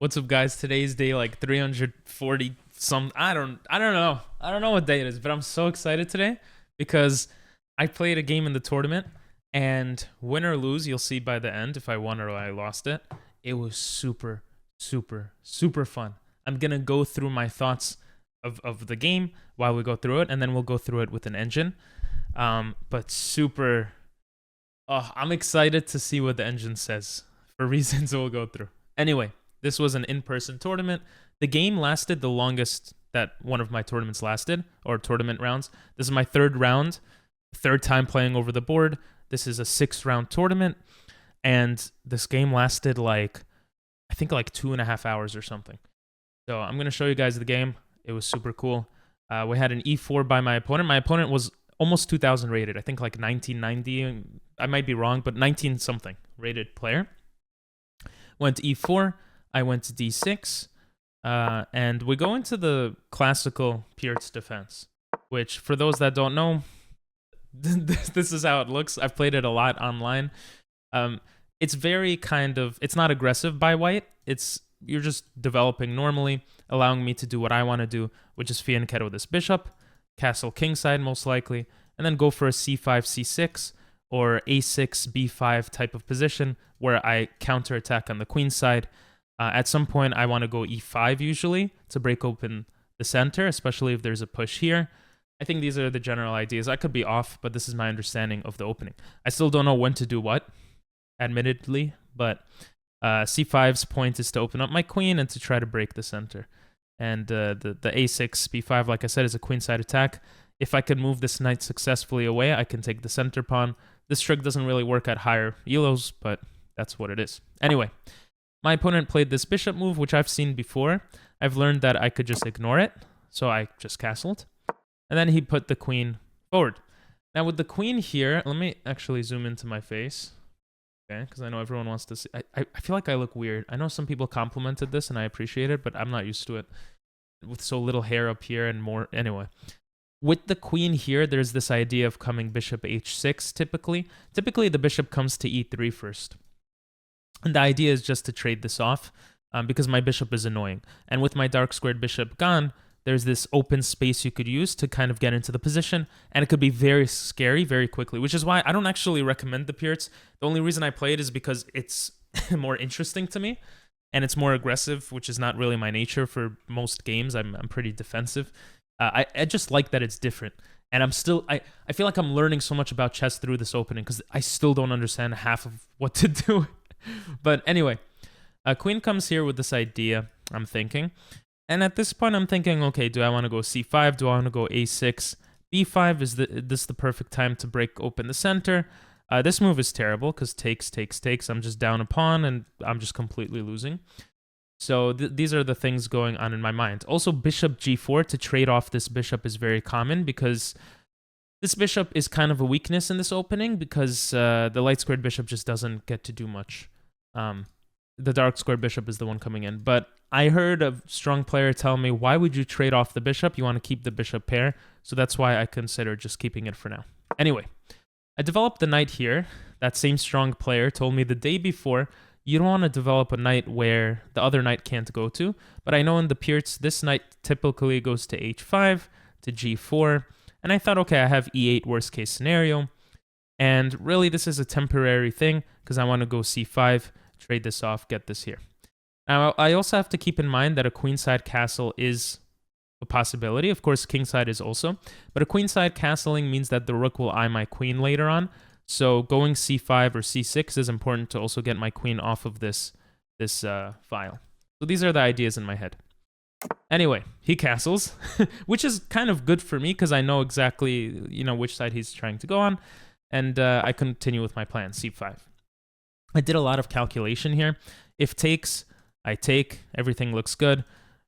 What's up, guys? Today's day like 340 some. I don't know. I don't know what day it is, but I'm so excited today because I played a game in the tournament, and win or lose, you'll see by the end if I won or I lost it. It was super fun. I'm gonna go through my thoughts of the game while we go through it, and then we'll go through it with an engine. But super. Oh, I'm excited to see what the engine says for reasons we'll go through. Anyway, this was an in-person tournament. The game lasted the longest that one of my tournaments lasted, or tournament rounds. This is my third round, third time playing over the board. This is a 6-round tournament, and this game lasted I think like 2.5 hours or something. So I'm gonna show you guys the game. It was super cool. We had an E4 by my opponent. My opponent was almost 2,000 rated. I think like 1990. I might be wrong, but 19 something rated player. Went to E4. I went to D6. And we go into the classical Pierce defense, which for those that don't know, this is how it looks. I've played it a lot online. It's very it's not aggressive by white. You're just developing normally, allowing me to do what I want to do, which is fianchetto this bishop, castle kingside most likely, and then go for a c5, c6, or a6, b5 type of position where I counterattack on the queen side. At some point, I want to go e5 usually to break open the center, especially if there's a push here. I think these are the general ideas. I could be off, but this is my understanding of the opening. I still don't know when to do what, admittedly, but c5's point is to open up my queen and to try to break the center. And the a6, b5, like I said, is a queenside attack. If I can move this knight successfully away, I can take the center pawn. This trick doesn't really work at higher elos, but that's what it is. Anyway, my opponent played this bishop move, which I've seen before. I've learned that I could just ignore it, so I just castled. And then he put the queen forward. Now with the queen here, let me actually zoom into my face. Okay, because I know everyone wants to see. I feel like I look weird. I know some people complimented this, and I appreciate it, but I'm not used to it. With so little hair up here and more. Anyway, with the queen here, there's this idea of coming bishop h6 typically. Typically, the bishop comes to e3 first. And the idea is just to trade this off because my bishop is annoying. And with my dark squared bishop gone, there's this open space you could use to kind of get into the position, and it could be very scary very quickly, which is why I don't actually recommend the Pirc. The only reason I play it is because it's more interesting to me, and it's more aggressive, which is not really my nature for most games. I'm pretty defensive. I just like that it's different, and I feel like I'm learning so much about chess through this opening because I still don't understand half of what to do. But anyway, queen comes here with this idea, I'm thinking. And at this point, I'm thinking, okay, do I want to go c5? Do I want to go a6? b5, is this the perfect time to break open the center? This move is terrible because takes. I'm just down a pawn, and I'm just completely losing. So these are the things going on in my mind. Also, bishop g4 to trade off this bishop is very common because this bishop is kind of a weakness in this opening because the light squared bishop just doesn't get to do much. The dark squared bishop is the one coming in. But I heard a strong player tell me, why would you trade off the bishop? You want to keep the bishop pair. So that's why I consider just keeping it for now. Anyway, I developed the knight here. That same strong player told me the day before, you don't want to develop a knight where the other knight can't go to. But I know in the Pirc, this knight typically goes to h5, to g4. And I thought, okay, I have e8 worst case scenario. And really, this is a temporary thing because I want to go c5, trade this off, get this here. Now, I also have to keep in mind that a queenside castle is a possibility. Of course, kingside is also. But a queenside castling means that the rook will eye my queen later on. So going c5 or c6 is important to also get my queen off of this file. So these are the ideas in my head. Anyway, he castles, which is kind of good for me because I know exactly, which side he's trying to go on. And I continue with my plan, c5. I did a lot of calculation here. If takes, I take. Everything looks good.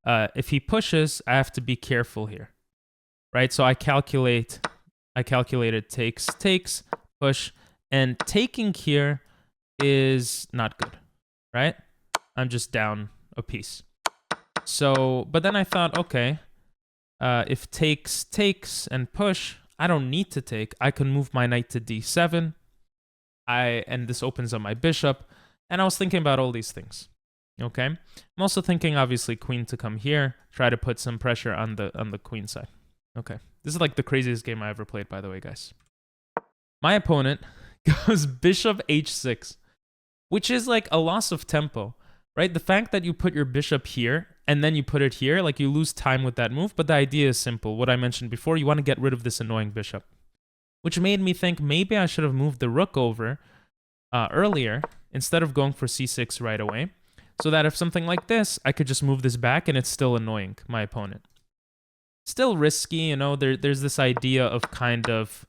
If he pushes, I have to be careful here, right? So I calculated takes, push, and taking here is not good, right? I'm just down a piece. So, but then I thought, okay, if takes, and push, I don't need to take. I can move my knight to d7. And this opens up my bishop. And I was thinking about all these things. Okay. I'm also thinking, obviously, queen to come here, try to put some pressure on the queen side. Okay. This is like the craziest game I ever played, by the way, guys. My opponent goes bishop h6, which is like a loss of tempo, right? The fact that you put your bishop here and then you put it here, like you lose time with that move, but the idea is simple. What I mentioned before, you want to get rid of this annoying bishop, which made me think maybe I should have moved the rook over earlier instead of going for c6 right away, so that if something like this, I could just move this back and it's still annoying my opponent. Still risky, you know, there's this idea of kind of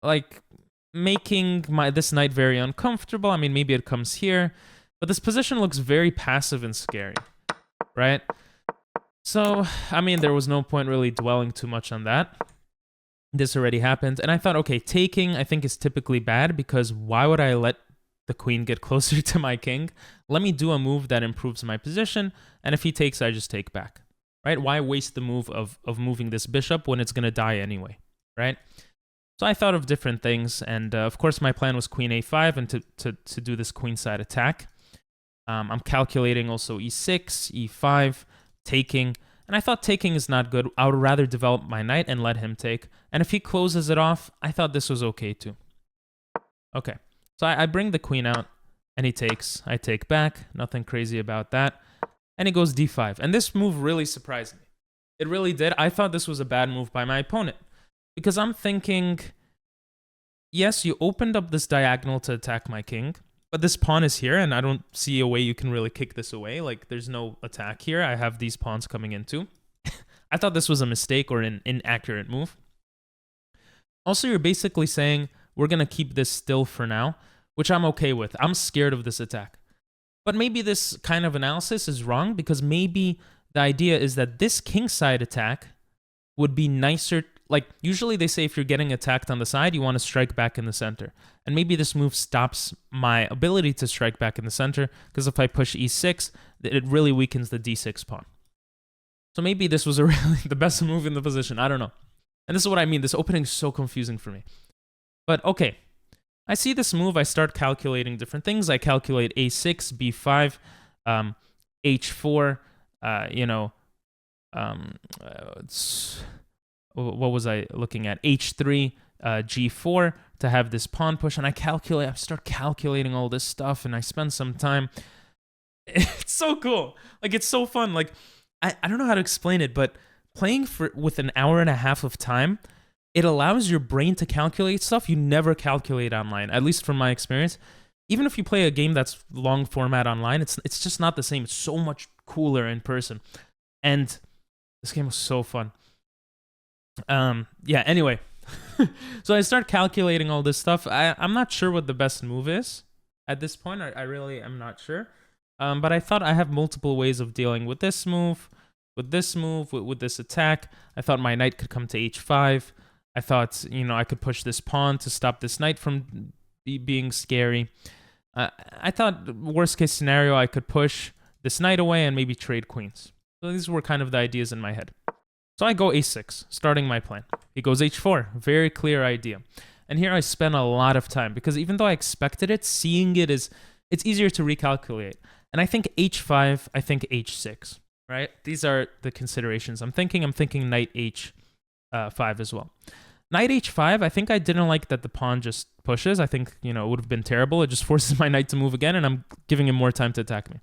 like making this knight very uncomfortable. I mean, maybe it comes here, but this position looks very passive and scary, right? So, I mean, there was no point really dwelling too much on that. This already happened, and I thought, okay, taking I think is typically bad, because why would I let the queen get closer to my king? Let me do a move that improves my position, and if he takes, I just take back, right? Why waste the move of moving this bishop when it's going to die anyway, right? So I thought of different things, and of course my plan was queen a5 and to do this queenside attack. I'm calculating also e6, e5, taking, and I thought taking is not good. I would rather develop my knight and let him take. And if he closes it off, I thought this was okay too. Okay, so I bring the queen out, and he takes. I take back, nothing crazy about that. And he goes d5. And this move really surprised me. It really did. I thought this was a bad move by my opponent, because I'm thinking, yes, you opened up this diagonal to attack my king, but this pawn is here, and I don't see a way you can really kick this away. Like, there's no attack here. I have these pawns coming in too. I thought this was a mistake or an inaccurate move. Also, you're basically saying, we're going to keep this still for now, which I'm okay with. I'm scared of this attack. But maybe this kind of analysis is wrong, because maybe the idea is that this kingside attack would be nicer. Like, usually they say if you're getting attacked on the side, you want to strike back in the center. And maybe this move stops my ability to strike back in the center, because if I push e6, it really weakens the d6 pawn. So maybe this was really the best move in the position. I don't know. And this is what I mean. This opening is so confusing for me. But okay, I see this move. I start calculating different things. I calculate a6, b5, h4, what was I looking at? h3, g4 to have this pawn push. And I start calculating all this stuff, and I spend some time. It's so cool. Like, it's so fun. Like, I don't know how to explain it, but playing with an hour and a half of time, it allows your brain to calculate stuff you never calculate online, at least from my experience. Even if you play a game that's long format online, it's just not the same. It's so much cooler in person. And this game was so fun. Yeah, anyway. So I start calculating all this stuff. I'm not sure what the best move is at this point. I really am not sure. But I thought I have multiple ways of dealing with this move, with this attack. I thought my knight could come to h5. I thought, I could push this pawn to stop this knight from being scary. I thought, worst case scenario, I could push this knight away and maybe trade queens. So these were kind of the ideas in my head. So I go a6, starting my plan. He goes h4, very clear idea. And here I spent a lot of time, because even though I expected it, seeing it it's easier to recalculate. And I think h5, I think h6, right? These are the considerations I'm thinking. I'm thinking knight h5 as well. Knight h5, I think I didn't like that the pawn just pushes. I think, it would have been terrible. It just forces my knight to move again, and I'm giving him more time to attack me.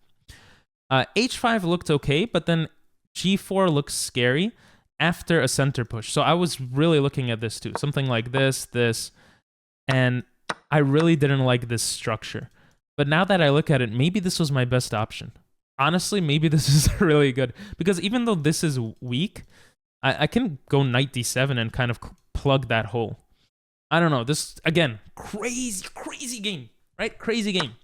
H5 looked okay, but then g4 looks scary after a center push. So I was really looking at this too. Something like this, and I really didn't like this structure. But now that I look at it, maybe this was my best option. Honestly, maybe this is really good. Because even though this is weak, I can go knight d7 and kind of plug that hole. I don't know. This, again, crazy game, right? Crazy game.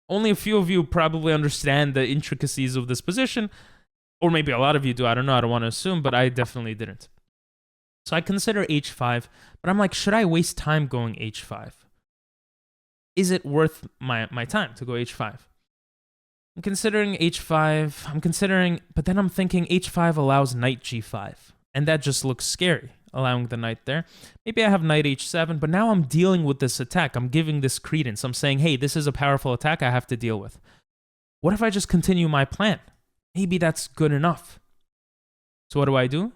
Only a few of you probably understand the intricacies of this position. Or maybe a lot of you do. I don't know. I don't want to assume, but I definitely didn't. So I consider h5, but I'm like, should I waste time going h5? Is it worth my time to go h5? I'm considering h5. But then I'm thinking h5 allows knight g5. And that just looks scary. allowing the knight there. Maybe I have knight h7, but now I'm dealing with this attack. I'm giving this credence. I'm saying, hey, this is a powerful attack I have to deal with. What if I just continue my plan? Maybe that's good enough. So what do?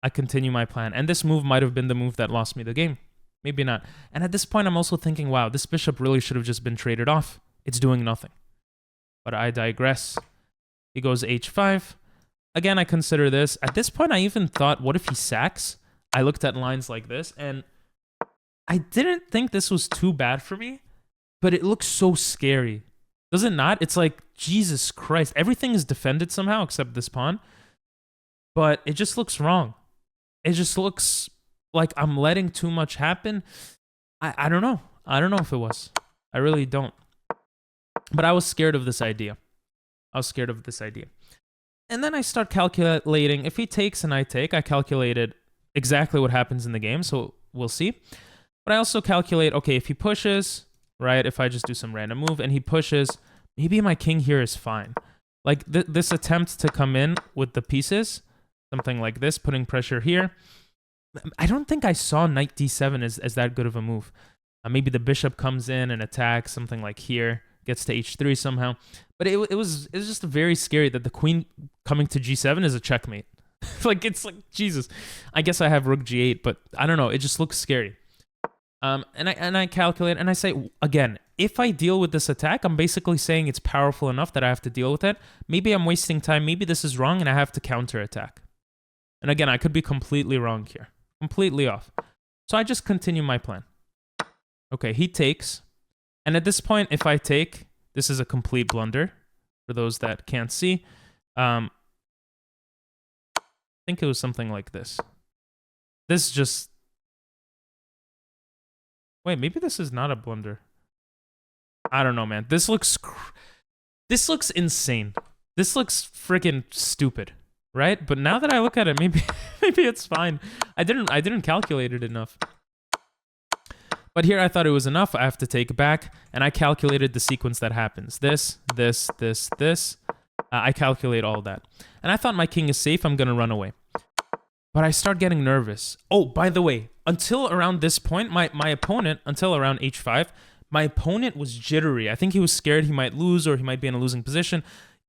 I continue my plan. And this move might have been the move that lost me the game. Maybe not. And at this point, I'm also thinking, wow, this bishop really should have just been traded off. It's doing nothing. But I digress. He goes h5. Again, I consider this. At this point, I even thought, what if he sacks? I looked at lines like this, and I didn't think this was too bad for me, but it looks so scary. Does it not? It's like, Jesus Christ. Everything is defended somehow except this pawn, but it just looks wrong. It just looks like I'm letting too much happen. I don't know. I don't know if it was. I really don't. But I was scared of this idea. And then I start calculating. If he takes and I take, I calculated exactly what happens in the game, so we'll see. But I also calculate, okay, if he pushes, right, if I just do some random move and he pushes, maybe my king here is fine. Like this attempt to come in with the pieces, something like this, putting pressure here. I don't think I saw knight d7 as that good of a move. Maybe the bishop comes in and attacks, something like here, gets to h3 somehow. But it was just very scary that the queen coming to g7 is a checkmate. It's like, Jesus. I guess I have rook g8, but I don't know. It just looks scary. And I calculate, and I say, again, if I deal with this attack, I'm basically saying it's powerful enough that I have to deal with it. Maybe I'm wasting time. Maybe this is wrong, and I have to counterattack. And again, I could be completely wrong here. Completely off. So I just continue my plan. Okay, he takes. And at this point, if I take, this is a complete blunder for those that can't see. I think it was something like this. This just... Wait, maybe this is not a blunder. I don't know, man. This looks insane. This looks freaking stupid, right? But now that I look at it, maybe it's fine. I didn't calculate it enough. But here I thought it was enough. I have to take it back, and I calculated the sequence that happens. This. I calculate all that. And I thought my king is safe. I'm going to run away. But I start getting nervous. Oh, by the way, until around this point, my opponent, until around h5, my opponent was jittery. I think he was scared he might lose or he might be in a losing position.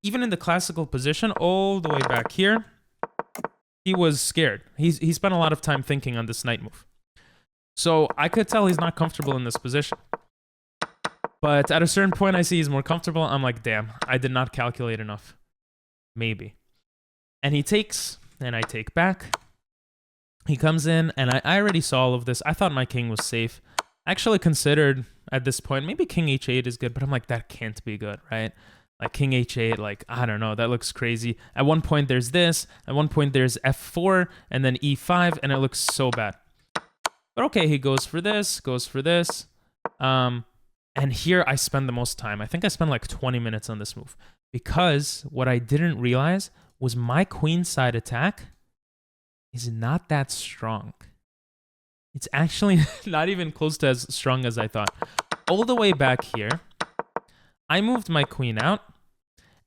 Even in the classical position, all the way back here, he was scared. He spent a lot of time thinking on this knight move. So I could tell he's not comfortable in this position. But at a certain point, I see he's more comfortable. I'm like, damn, I did not calculate enough. Maybe. And he takes, and I take back. He comes in, and I already saw all of this. I thought my king was safe. I actually considered at this point, maybe king h8 is good, but I'm like, that can't be good, right? Like king h8, like, I don't know, that looks crazy. At one point, there's this. At one point, there's f4, and then e5, and it looks so bad. But okay, he goes for this. And here I spend the most time. I think I spent like 20 minutes on this move. Because what I didn't realize was my queenside attack is not that strong. It's actually not even close to as strong as I thought. All the way back here, I moved my queen out.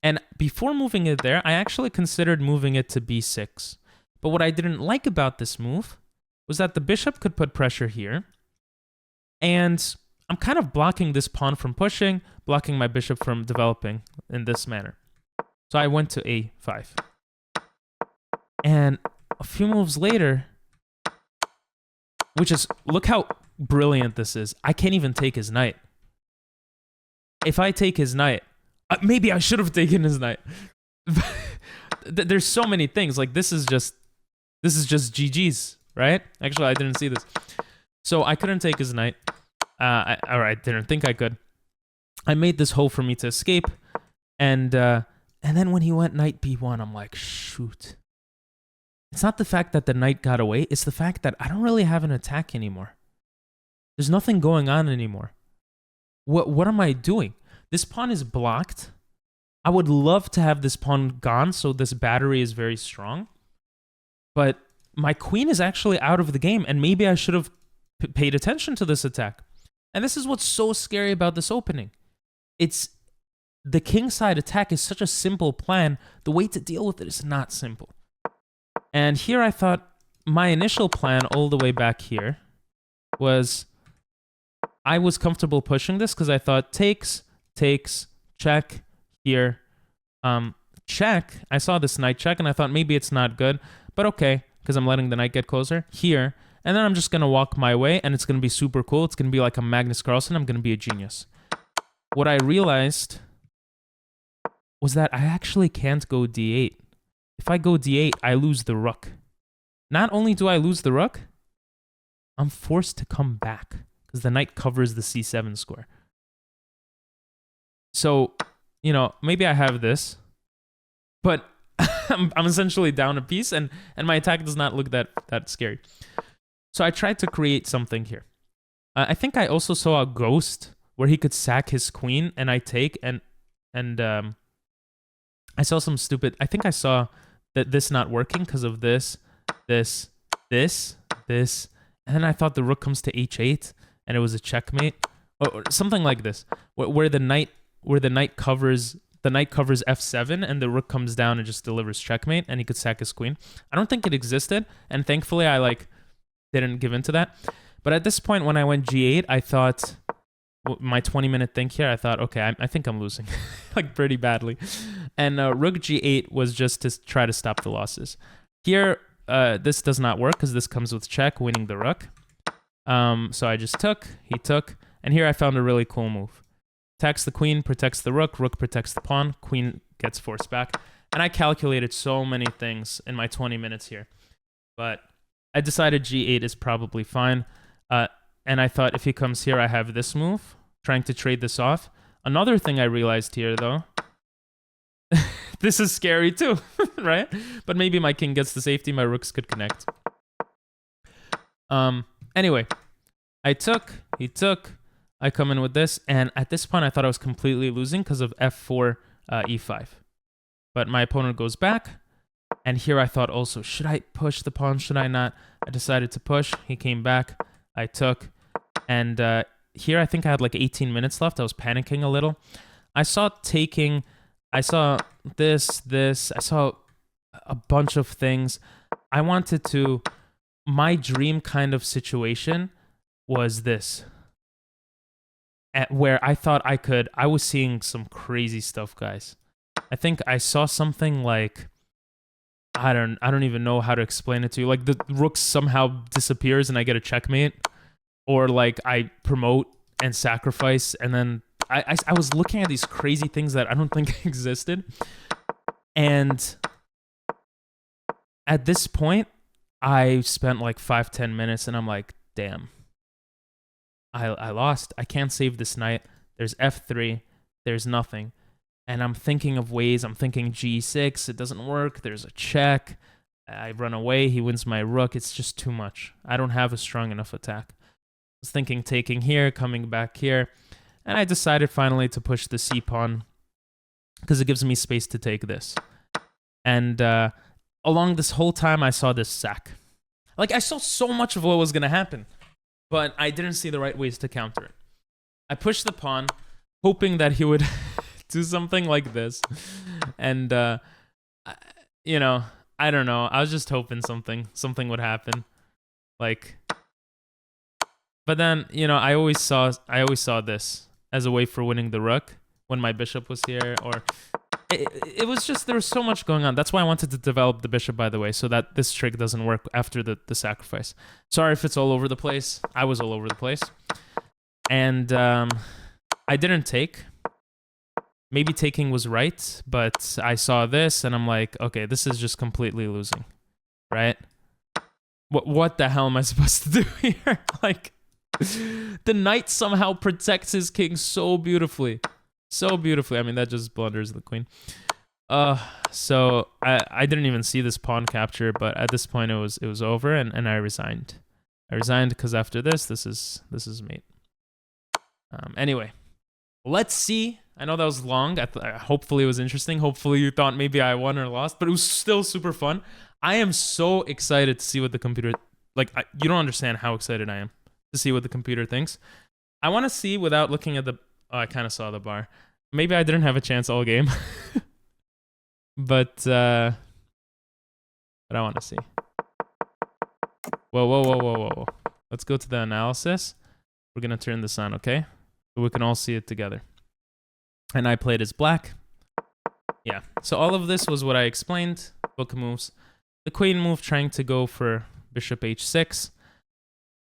And before moving it there, I actually considered moving it to b6. But what I didn't like about this move was that the bishop could put pressure here. And I'm kind of blocking this pawn from pushing, blocking my bishop from developing in this manner. So I went to a5. And a few moves later, which is, look how brilliant this is. I can't even take his knight. If I take his knight, maybe I should have taken his knight. There's so many things. Like this is just GG's, right? Actually, I didn't see this. So I couldn't take his knight. Or I didn't think I could. I made this hole for me to escape. And then when he went knight b1, I'm like, shoot. It's not the fact that the knight got away. It's the fact that I don't really have an attack anymore. There's nothing going on anymore. What am I doing? This pawn is blocked. I would love to have this pawn gone so this battery is very strong. But my queen is actually out of the game, and maybe I should have paid attention to this attack. And this is what's so scary about this opening. It's the kingside attack is such a simple plan. The way to deal with it is not simple. And here I thought, my initial plan all the way back here was I was comfortable pushing this because I thought takes, check, here, check. I saw this knight check and I thought maybe it's not good, but okay, because I'm letting the knight get closer here. And then I'm just going to walk my way and it's going to be super cool. It's going to be like a Magnus Carlsen. I'm going to be a genius. What I realized was that I actually can't go d8. If I go d8, I lose the rook. Not only do I lose the rook, I'm forced to come back because the knight covers the c7 square. So, you know, maybe I have this, but I'm essentially down a piece and my attack does not look that scary. So I tried to create something here. I think I also saw a ghost where he could sack his queen and I take and I saw some stupid. I think I saw that this not working because of this, and then I thought the rook comes to h8 and it was a checkmate or something like this, where the knight covers f7 and the rook comes down and just delivers checkmate and he could sack his queen. I don't think it existed, and thankfully I like didn't give into that. But at this point when I went g8, I thought my 20-minute think here, I thought, okay, I think I'm losing like pretty badly. And rook g8 was just to try to stop the losses. Here, this does not work because this comes with check, winning the rook. So I just took, he took, and here I found a really cool move. Attacks the queen, protects the rook protects the pawn, queen gets forced back. And I calculated so many things in my 20 minutes here. But I decided g8 is probably fine. And I thought if he comes here, I have this move, trying to trade this off. Another thing I realized here, though, this is scary too, right? But maybe my king gets the safety, my rooks could connect. Anyway, I took, he took, I come in with this, and at this point I thought I was completely losing because of f4, e5. But my opponent goes back, and here I thought also, should I push the pawn, should I not? I decided to push, he came back, I took, and here I think I had like 18 minutes left. I was panicking a little. I saw taking, I saw this, I saw a bunch of things. I wanted to, my dream kind of situation was this, where I thought I was seeing some crazy stuff, guys. I think I saw something like, I don't even know how to explain it to you. Like the rook somehow disappears and I get a checkmate, or like I promote and sacrifice, and then I was looking at these crazy things that I don't think existed. And at this point, I spent like 5-10 minutes and I'm like, damn, I lost. I can't save this knight. There's f3. There's nothing. And I'm thinking of ways. I'm thinking g6. It doesn't work. There's a check. I run away. He wins my rook. It's just too much. I don't have a strong enough attack. I was thinking taking here, coming back here. And I decided finally to push the c-pawn because it gives me space to take this. And along this whole time, I saw this sack. Like, I saw so much of what was going to happen, but I didn't see the right ways to counter it. I pushed the pawn, hoping that he would do something like this. And, you know, I don't know. I was just hoping something would happen. Like, but then, you know, I always saw this as a way for winning the rook when my bishop was here, or it was just, there was so much going on. That's why I wanted to develop the bishop, by the way, so that this trick doesn't work after the sacrifice. Sorry if it's all over the place. I was all over the place. And I didn't take. Maybe taking was right, but I saw this and I'm like, okay, this is just completely losing, right? What the hell am I supposed to do here? Like, the knight somehow protects his king so beautifully. So beautifully. I mean, that just blunders the queen. So I didn't even see this pawn capture, but at this point it was over, and I resigned. I resigned because after this is mate. Anyway, let's see. I know that was long. Hopefully it was interesting. Hopefully you thought maybe I won or lost, but it was still super fun. I am so excited to see what the computer, like, you don't understand how excited I am to see what the computer thinks. I want to see without looking at the, oh, I kind of saw the bar. Maybe I didn't have a chance all game. But I want to see. Whoa, whoa, whoa, whoa, whoa. Let's go to the analysis. We're going to turn this on, okay? So we can all see it together. And I played as black. Yeah. So all of this was what I explained. Book moves. The queen move trying to go for bishop h6.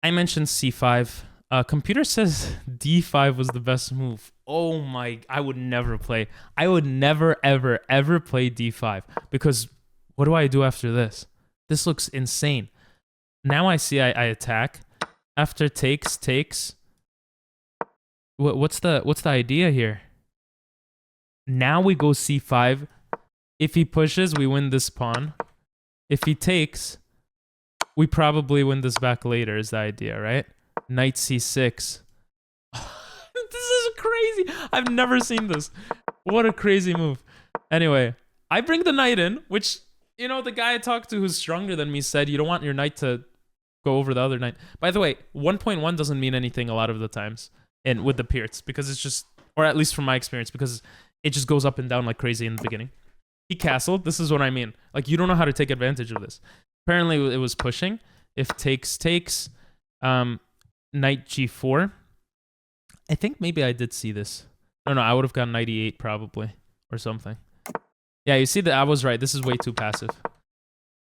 I mentioned c5. Computer says d5 was the best move. Oh my, I would never play. I would never, ever, ever play d5. Because what do I do after this? This looks insane. Now I see I attack. After takes. What's the idea here? Now we go c5. If he pushes, we win this pawn. If he takes, we probably win this back later is the idea, right? Knight c6. This is crazy. I've never seen this. What a crazy move. Anyway, I bring the knight in, which, you know, the guy I talked to who's stronger than me said you don't want your knight to go over the other knight. By the way, 1.1 doesn't mean anything a lot of the times and with the Pirts because it's just, or at least from my experience, because it just goes up and down like crazy in the beginning. He castled. This is what I mean. Like, you don't know how to take advantage of this. Apparently, it was pushing. If takes, knight g4. I think maybe I did see this. No, I would have gone knight e8 probably or something. Yeah, you see that I was right. This is way too passive.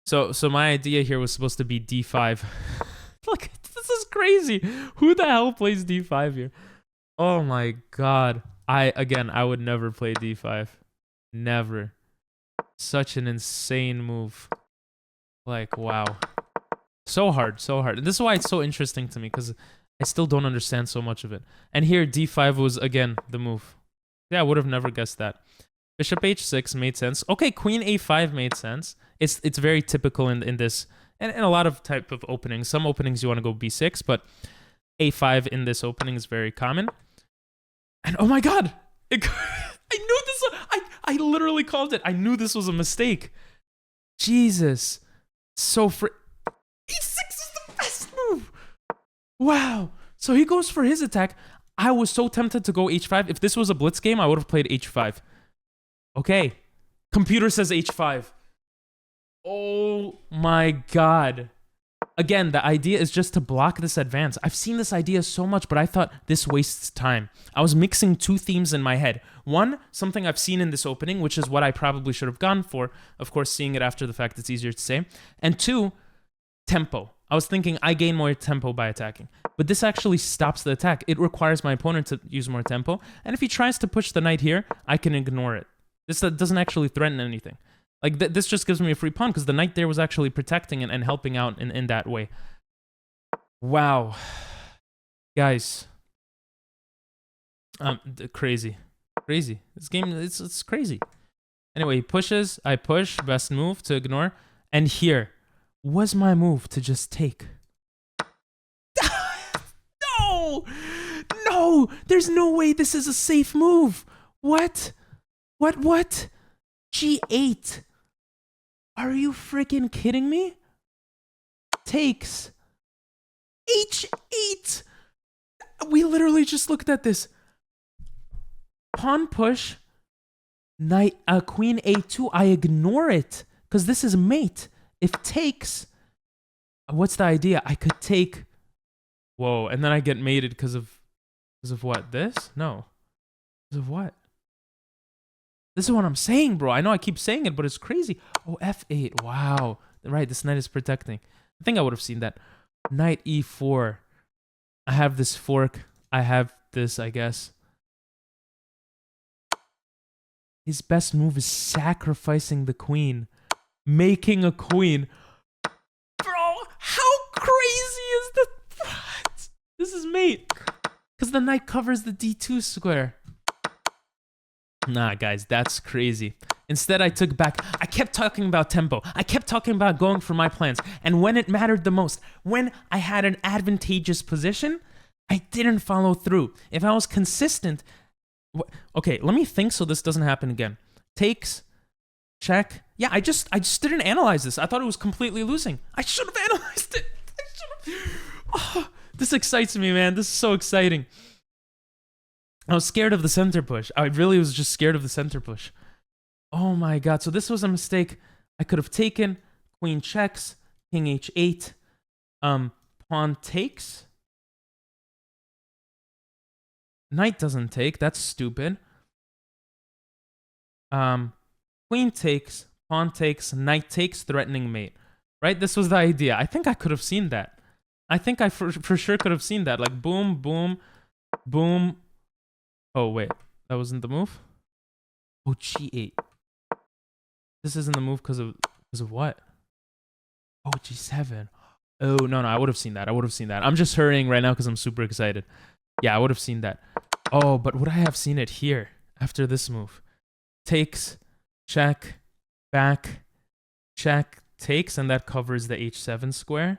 So my idea here was supposed to be d5. Look, this is crazy. Who the hell plays d5 here? Oh my god. I would never play d5. Never. Such an insane move. Like, wow. So hard. And this is why it's so interesting to me, because I still don't understand so much of it. And here, d5 was, again, the move. Yeah, I would have never guessed that. Bishop h6 made sense. Okay, queen a5 made sense. It's very typical in this, and a lot of type of openings. Some openings you want to go b6, but a5 in this opening is very common. And oh my god! I knew this was, I literally called it. I knew this was a mistake. Jesus. So e6 is the best move! Wow. So he goes for his attack. I was so tempted to go h5. If this was a blitz game, I would have played h5. Okay. Computer says h5. Oh my god. Again, the idea is just to block this advance. I've seen this idea so much, but I thought this wastes time. I was mixing two themes in my head. One, something I've seen in this opening, which is what I probably should have gone for. Of course, seeing it after the fact, it's easier to say. And two, tempo. I was thinking I gain more tempo by attacking. But this actually stops the attack. It requires my opponent to use more tempo. And if he tries to push the knight here, I can ignore it. This doesn't actually threaten anything. Like, this just gives me a free pawn because the knight there was actually protecting and helping out in that way. Wow. Guys. Crazy. Crazy. This game, it's crazy. Anyway, he pushes. I push. Best move to ignore. And here was my move to just take. No! There's no way this is a safe move. What? What? G8. Are you freaking kidding me? Takes. H8. We literally just looked at this. Pawn push. Knight, queen A2. I ignore it because this is mate. If takes, what's the idea? I could take. Whoa, and then I get mated because of what? This? No. Because of what? This is what I'm saying, bro. I know I keep saying it, but it's crazy. Oh, F8. Wow. Right, this knight is protecting. I think I would have seen that. Knight E4. I have this fork. I have this, I guess. His best move is sacrificing the queen. Making a queen. Bro, how crazy is the... What? This is mate. Because the knight covers the D2 square. Nah, guys, that's crazy. Instead, I took back. I kept talking about tempo. I kept talking about going for my plans. And when it mattered the most, when I had an advantageous position, I didn't follow through. If I was consistent... Okay, let me think so this doesn't happen again. Takes, check. Yeah, I just didn't analyze this. I thought it was completely losing. I should have analyzed it. Oh, this excites me, man. This is so exciting. I was scared of the center push. I really was just scared of the center push. Oh my god. So this was a mistake. I could have taken queen checks, king h8. Pawn takes. Knight doesn't take. That's stupid. Queen takes, pawn takes, knight takes, threatening mate. Right? This was the idea. I think I could have seen that. I think I for sure could have seen that. Like boom, boom, boom. Oh, wait. That wasn't the move? Oh, G8. This isn't the move because of what? Oh, G7. Oh, no, I would have seen that. I'm just hurrying right now because I'm super excited. Yeah, I would have seen that. Oh, but would I have seen it here after this move? Takes, check, back, check, takes, and that covers the H7 square.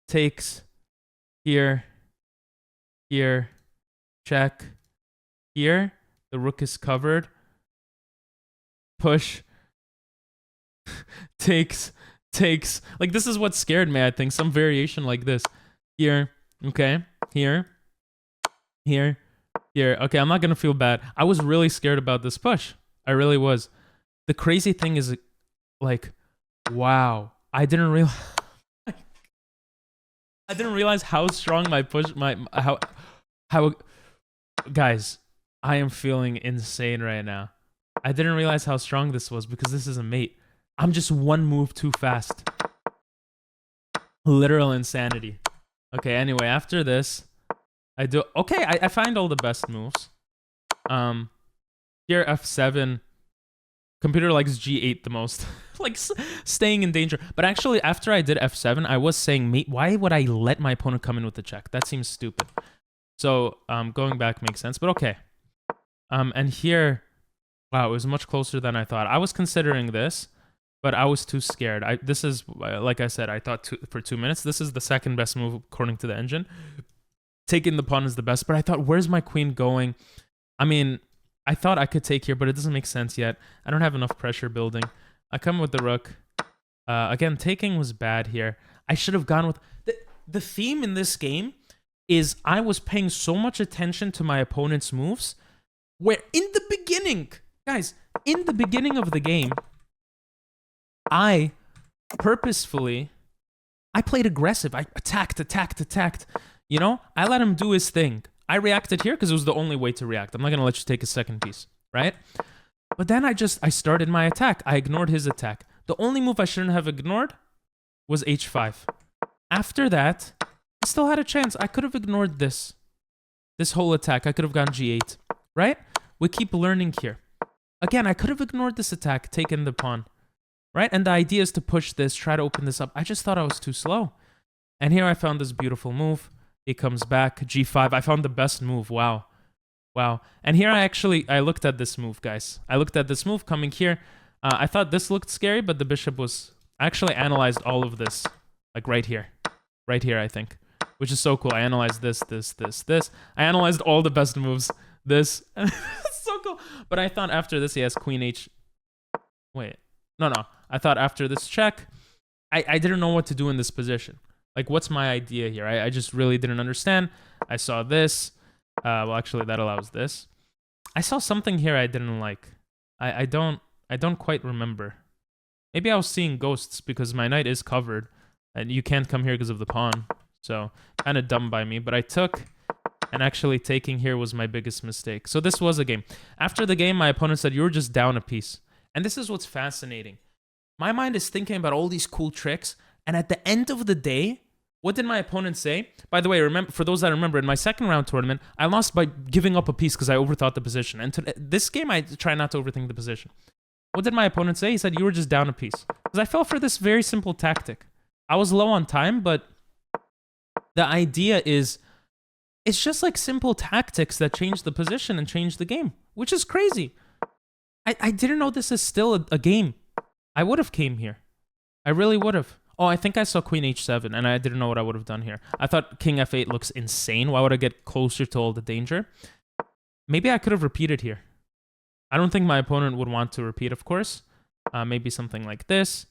Takes, here, check, here. The rook is covered. Push. takes. Like, this is what scared me, I think. Some variation like this. Here. Okay. Here. Okay, I'm not gonna feel bad. I was really scared about this push. I really was. The crazy thing is, like, wow. I didn't realize how strong my push, how guys, I am feeling insane right now. I didn't realize how strong this was because this is a mate. I'm just one move too fast. Literal insanity. Okay, anyway, after this, I find all the best moves. Here, F7. Computer likes G8 the most. Like, staying in danger. But actually, after I did F7, I was saying, mate, why would I let my opponent come in with the check? That seems stupid. So, going back makes sense, but okay. And here, wow, it was much closer than I thought. I was considering this, but I was too scared. This is, like I said, I thought for 2 minutes. This is the second best move according to the engine. Taking the pawn is the best, but I thought, where's my queen going? I mean, I thought I could take here, but it doesn't make sense yet. I don't have enough pressure building. I come with the rook. Again, taking was bad here. I should have gone with... The theme in this game is I was paying so much attention to my opponent's moves, where in the beginning, guys, in the beginning of the game, I purposefully, I played aggressive. I attacked. You know, I let him do his thing. I reacted here because it was the only way to react. I'm not going to let you take a second piece, right? But then I started my attack. I ignored his attack. The only move I shouldn't have ignored was H5. After that, I still had a chance. I could have ignored this whole attack. I could have gone G8, right? We keep learning here. Again, I could have ignored this attack, taken the pawn, right? And the idea is to push this, try to open this up. I just thought I was too slow. And here I found this beautiful move. He comes back, G5. I found the best move. Wow. And here I looked at this move, guys. I looked at this move coming here. I thought this looked scary, but the bishop was... I actually analyzed all of this, like right here. Right here, I think. Which is so cool. I analyzed this. I analyzed all the best moves. This. It's so cool. But I thought after this, he has queen H... Wait. No. I thought after this check, I didn't know what to do in this position. Like, what's my idea here? I just really didn't understand. I saw this. Well, actually, that allows this. I saw something here I didn't like. I don't quite remember. Maybe I was seeing ghosts because my knight is covered. And you can't come here because of the pawn. So, kind of dumb by me. But I took, and actually taking here was my biggest mistake. So this was a game. After the game, my opponent said, you were just down a piece. And this is what's fascinating. My mind is thinking about all these cool tricks. And at the end of the day, what did my opponent say? By the way, remember, for those that remember, in my second round tournament, I lost by giving up a piece because I overthought the position. And this game, I try not to overthink the position. What did my opponent say? He said, you were just down a piece. Because I fell for this very simple tactic. I was low on time, but the idea is, it's just like simple tactics that change the position and change the game, which is crazy. I didn't know this is still a game. I would have came here. I really would have. Oh, I think I saw queen h7, and I didn't know what I would have done here. I thought king f8 looks insane. Why would I get closer to all the danger? Maybe I could have repeated here. I don't think my opponent would want to repeat, of course. Maybe something like this.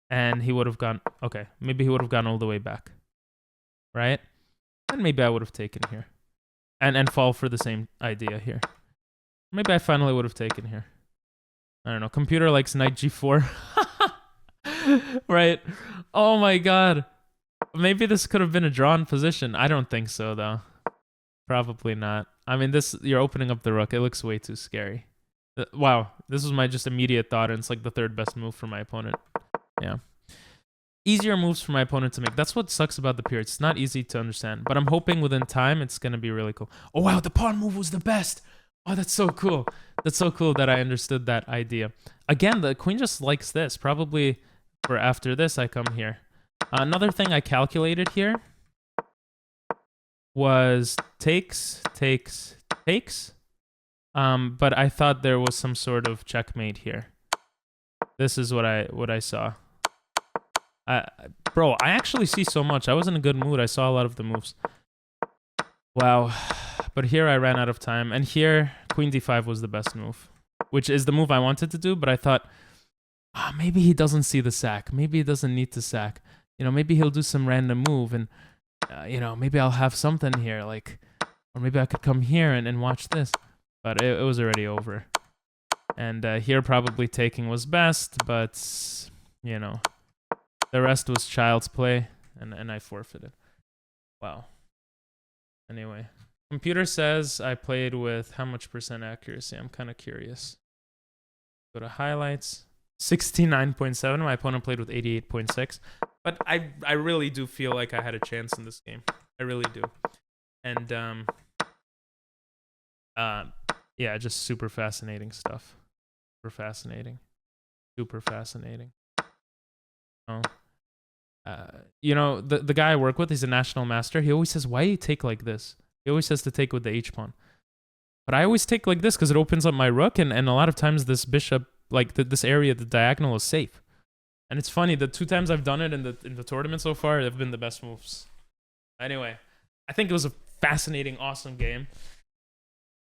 And he would have gone... Okay, maybe he would have gone all the way back. Right? And maybe I would have taken here. And fall for the same idea here. Maybe I finally would have taken here. I don't know. Computer likes knight g4. Right. Oh my god. Maybe this could have been a drawn position. I don't think so though. Probably not. I mean, this, you're opening up the rook. It looks way too scary. Wow, this was my just immediate thought, and it's like the third best move for my opponent. Yeah. Easier moves for my opponent to make. That's what sucks about the period. It's not easy to understand, but I'm hoping within time it's going to be really cool. Oh, wow, the pawn move was the best. Oh, that's so cool. That's so cool that I understood that idea. Again, the queen just likes this. Probably for after this, I come here. Another thing I calculated here was takes. But I thought there was some sort of checkmate here. This is what I saw. Bro, I actually see so much. I was in a good mood. I saw a lot of the moves. Wow. But here I ran out of time. And here, queen d5 was the best move, which is the move I wanted to do. But I thought, maybe he doesn't see the sack. Maybe he doesn't need to sack. You know, maybe he'll do some random move. And, you know, maybe I'll have something here. Like, or maybe I could come here and watch this. But it was already over. And here probably taking was best. But, you know, the rest was child's play. And I forfeited. Wow. Anyway. Computer says I played with how much % accuracy? I'm kind of curious. Go to highlights. 69.7. My opponent played with 88.6. But I really do feel like I had a chance in this game. I really do. And yeah, just super fascinating stuff. Super fascinating. Super fascinating. Oh. You know, the guy I work with, he's a national master. He always says, why do you take like this? He always says to take with the h-pawn. But I always take like this because it opens up my rook, and a lot of times this bishop, like this area, the diagonal is safe. And it's funny, the 2 times I've done it in the tournament so far, they've been the best moves. Anyway, I think it was a fascinating, awesome game.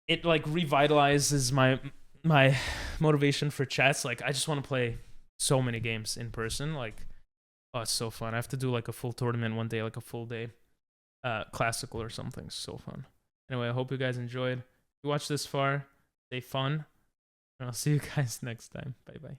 It like revitalizes my motivation for chess. Like, I just want to play so many games in person. Like, oh, it's so fun. I have to do like a full tournament one day, like a full day. Classical or something. So fun. Anyway, I hope you guys enjoyed. If you watched this far, stay fun, and I'll see you guys next time. Bye bye.